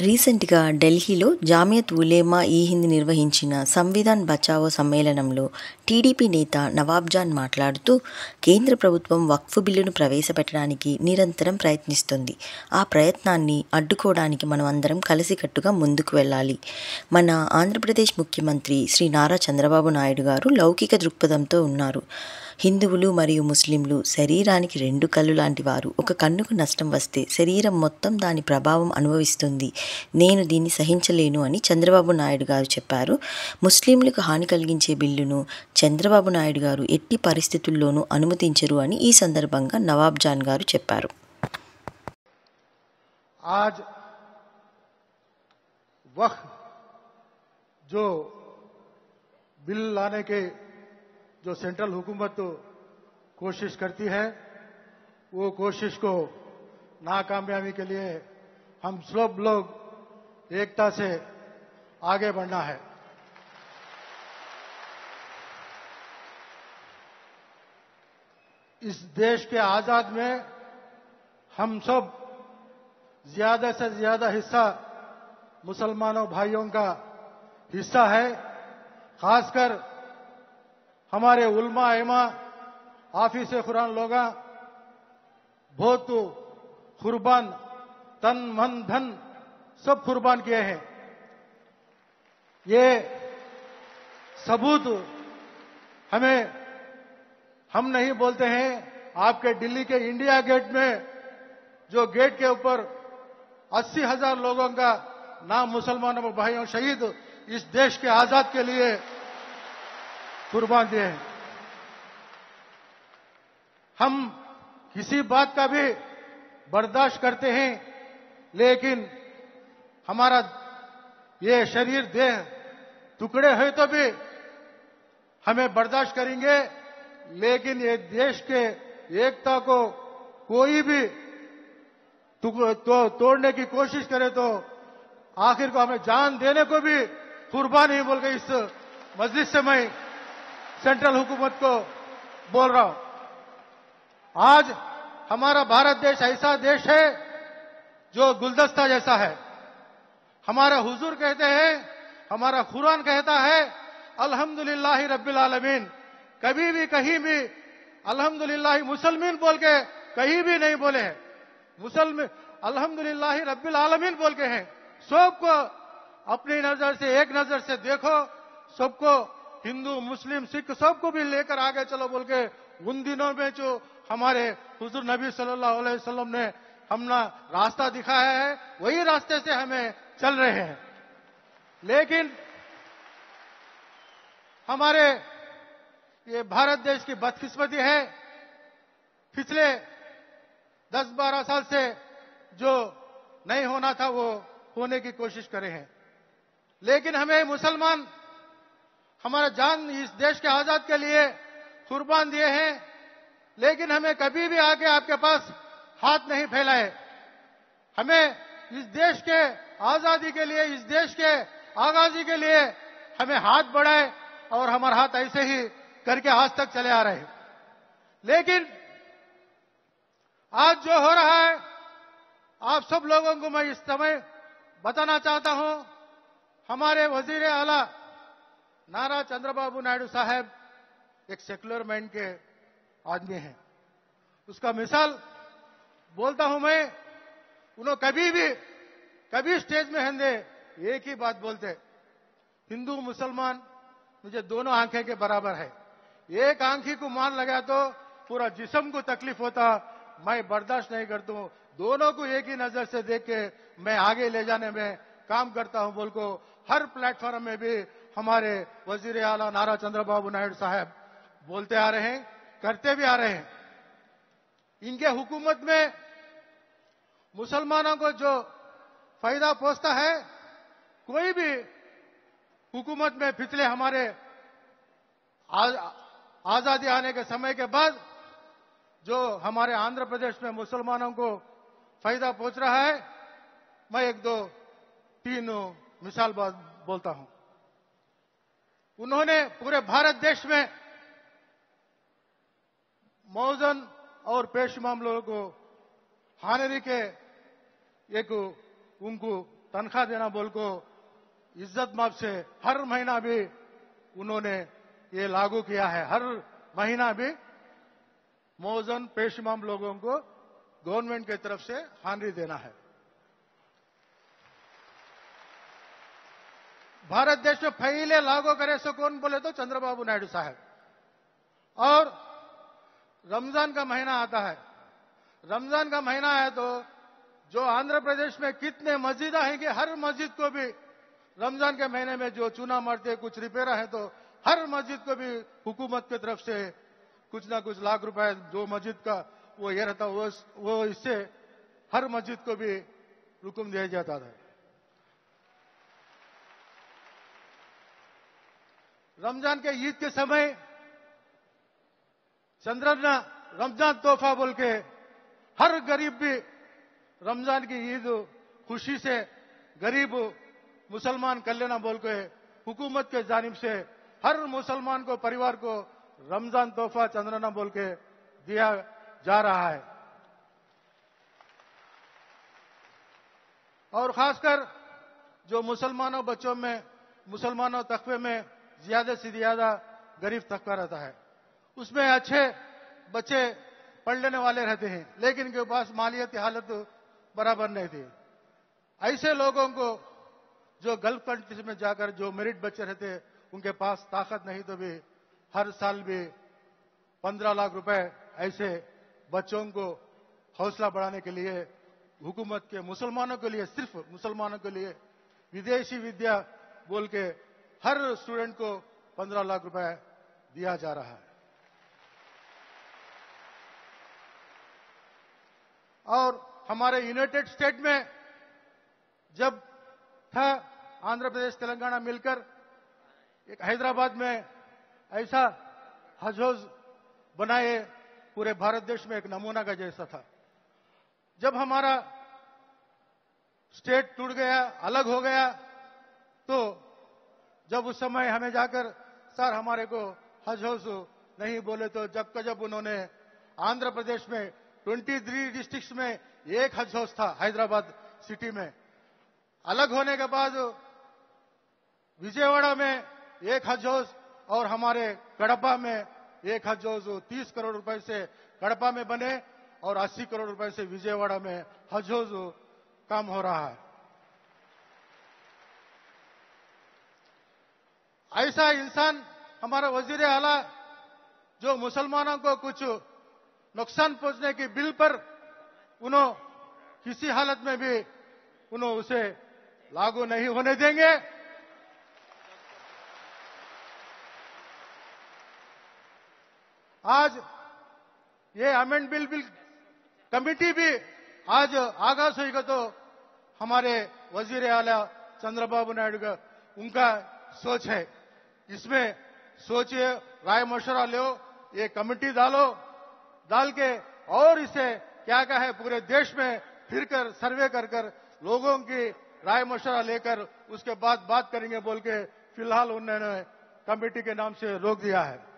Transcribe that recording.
రీసెంట్‌గా ఢిల్లీలో జామియత్ ఉలేమా ఈ హింద్ నిర్వహించిన సంవిధాన్ బచావో సమ్మేళనంలో టీడీపీ నేత నవాబ్ జాన్ మాట్లాడుతూ, కేంద్ర ప్రభుత్వం వక్ఫ్ బిల్లును ప్రవేశపెట్టడానికి నిరంతరం ప్రయత్నిస్తోంది. ఆ ప్రయత్నాన్ని అడ్డుకోవడానికి మనం అందరం కలిసికట్టుగా ముందుకు వెళ్లాలి. మన ఆంధ్రప్రదేశ్ ముఖ్యమంత్రి శ్రీ నారా చంద్రబాబు నాయుడు గారు లౌకిక దృక్పథంతో ఉన్నారు. హిందువులు మరియు ముస్లింలు శరీరానికి రెండు కళ్ళు లాంటి వారు. ఒక కన్నుకు నష్టం వస్తే శరీరం మొత్తం దాని ప్రభావం అనుభవిస్తుంది. నేను దీన్ని సహించలేను అని చంద్రబాబు నాయుడు గారు చెప్పారు. ముస్లింలకు హాని కలిగించే బిల్లును చంద్రబాబు నాయుడు గారు ఎట్టి పరిస్థితుల్లోనూ అనుమతించరు అని ఈ సందర్భంగా నవాబ్ జాన్ గారు చెప్పారు. आज वक्फ जो बिल लाने के जो सेंट्रल हुकूमत कोशिश करती है, वो कोशिश को नाकामयाबी के लिए हम सब लोग एकता से आगे बढ़ना है। इस देश के आजाद में हम सब ज्यादा से ज्यादा हिस्सा मुसलमानों भाइयों का हिस्सा है। खासकर हमारे उलमा इमा हाफिज कुरान लोग बहुत कुर्बान, तन मन धन सब कुर्बान किए हैं। ये सबूत हम नहीं बोलते हैं। आपके दिल्ली के इंडिया गेट में जो गेट के ऊपर 80,000 लोगों का नाम मुसलमानों भाइयों शहीद इस देश के आजाद के लिए कुर्बान दिए हैं। हम किसी बात का भी बर्दाश्त करते हैं, लेकिन हमारा ये शरीर देह टुकड़े है तो भी हमें बर्दाश्त करेंगे, लेकिन ये देश के एकता को कोई भी तोड़ने की कोशिश करे तो आखिर को हमें जान देने को भी कुर्बान नहीं बोल के इस मजलिस से मैं सेंट्रल हुकूमत को बोल रहा हूं। आज हमारा भारत देश ऐसा देश है जो गुलदस्ता जैसा है। हमारा हुजूर कहते हैं, हमारा कुरान कहता है अल्हम्दुलिल्लाह रब्बिल आलमीन। कभी भी कहीं भी अल्हम्दुलिल्लाह मुसलमान बोल के कहीं भी नहीं बोले हैं। मुसलमान अल्हम्दुलिल्लाह रब्बिल आलमीन बोल के हैं। सबको अपनी नजर से, एक नजर से देखो, सबको हिंदू मुस्लिम सिख सबको भी लेकर आगे चलो बोल के उन दिनों में जो हमारे हुजूर नबी सल्लल्लाहु अलैहि वसल्लम ने हमने रास्ता दिखाया है, वही रास्ते से हमें चल रहे हैं। लेकिन हमारे ये भारत देश की बदकिस्मती है, पिछले 10-12 साल से जो नहीं होना था वो होने की कोशिश करे हैं। लेकिन हमें मुसलमान हमारा जान इस देश के आजाद के लिए कुर्बान दिए हैं, लेकिन हमें कभी भी आके आपके पास हाथ नहीं फैलाए। हमें इस देश के आजादी के लिए, इस देश के आगाजी के लिए हमें हाथ बढ़ाए और हमारा हाथ ऐसे ही करके आज तक चले आ रहे हैं। लेकिन आज जो हो रहा है, आप सब लोगों को मैं इस समय बताना चाहता हूं, हमारे वजीर आला नारा चंद्रबाबू नायडू साहब एक सेक्युलर माइंड के आदमी हैं। उसका मिसाल बोलता हूं मैं, उन्होंने कभी स्टेज में हंदे एक ही बात बोलते, हिंदू मुसलमान मुझे दोनों आंखें के बराबर है। एक आंखी को मान लगा तो पूरा जिस्म को तकलीफ होता, मैं बर्दाश्त नहीं करता हूं। दोनों को एक ही नजर से देख के मैं आगे ले जाने में काम करता हूं बोल को हर प्लेटफॉर्म में भी हमारे वजीर आला नारा चंद्रबाबू नायडू साहब बोलते आ रहे हैं, करते भी आ रहे हैं। इनके हुकूमत में मुसलमानों को जो फायदा पहुंचता है, कोई भी हुकूमत में पिछले हमारे आजादी आने के समय के बाद जो हमारे आंध्र प्रदेश में मुसलमानों को फायदा पहुंच रहा है, मैं 1-2-3 मिसाल बोलता हूं। उन्होंने पूरे भारत देश में मौजन और पेश मामलों को हानरी के एक उनको तनख्वाह देना बोल को इज्जत माफ से हर महीना भी उन्होंने ये लागू किया है। हर महीना भी मौजन पेशमाम लोगों को गवर्नमेंट की तरफ से हानि देना है। भारत देश में पहले लागू करे सो कौन बोले तो चंद्रबाबू नायडू साहब। और रमजान का महीना आता है, रमजान का महीना है तो जो आंध्र प्रदेश में कितने मस्जिद हैं कि हर मस्जिद को भी रमजान के महीने में जो चूना मारते कुछ रिपेयर है तो हर मस्जिद को भी हुकूमत की तरफ से कुछ ना कुछ लाख रुपए जो मस्जिद का वो ये रहता वो इससे हर मस्जिद को भी हुक्म दिया जाता था। रमजान के ईद के समय चंद्रना रमजान तोहफा बोल के हर गरीब भी रमजान की ईद खुशी से गरीब मुसलमान कल्याण बोल के हुकूमत के जानिब से हर मुसलमान को परिवार को रमजान तोहफा चंद्रना बोल के दिया जा रहा है। और खासकर जो मुसलमानों बच्चों में मुसलमानों तकवे में ज्यादा से ज्यादा गरीब तबका रहता है, उसमें अच्छे बच्चे पढ़ लेने वाले रहते हैं लेकिन इनके पास मालियती हालत बराबर नहीं थी। ऐसे लोगों को जो गल्फ कंट्रीज में जाकर जो मेरिट बच्चे रहते उनके पास ताकत नहीं तो भी हर साल भी 15 लाख रुपए ऐसे बच्चों को हौसला बढ़ाने के लिए हुकूमत के मुसलमानों के लिए सिर्फ मुसलमानों के लिए विदेशी विद्या बोल के हर स्टूडेंट को 15 लाख रुपए दिया जा रहा है। और हमारे यूनाइटेड स्टेट में जब था आंध्र प्रदेश तेलंगाना मिलकर एक हैदराबाद में ऐसा हज हौज बनाए पूरे भारत देश में एक नमूना का जैसा था। जब हमारा स्टेट टूट गया अलग हो गया तो जब उस समय हमें जाकर सर हमारे को हज हौज नहीं बोले तो जब उन्होंने आंध्र प्रदेश में 23 डिस्ट्रिक्ट्स में एक हज हौज था हैदराबाद सिटी में। अलग होने के बाद विजयवाड़ा में एक हज हौज और हमारे कड़पा में एक हज हौज 30 करोड़ रुपए से कड़पा में बने और 80 करोड़ रुपए से विजयवाड़ा में हज हौज काम हो रहा है। ऐसा इंसान हमारा वजीर आला जो मुसलमानों को कुछ नुकसान पहुंचने की बिल पर उन्होंने किसी हालत में भी उन्होंने उसे लागू नहीं होने देंगे। आज ये अमेंड बिल कमेटी भी आज आगाज हुई तो हमारे वजीर आला चंद्रबाबू नायडू का उनका सोच है, इसमें सोचिए राय मशवरा लो, ये कमेटी डाल के और इसे क्या है पूरे देश में फिरकर सर्वे कर लोगों की राय मशवरा लेकर उसके बाद बात करेंगे बोल के फिलहाल उन्होंने कमेटी के नाम से रोक दिया है।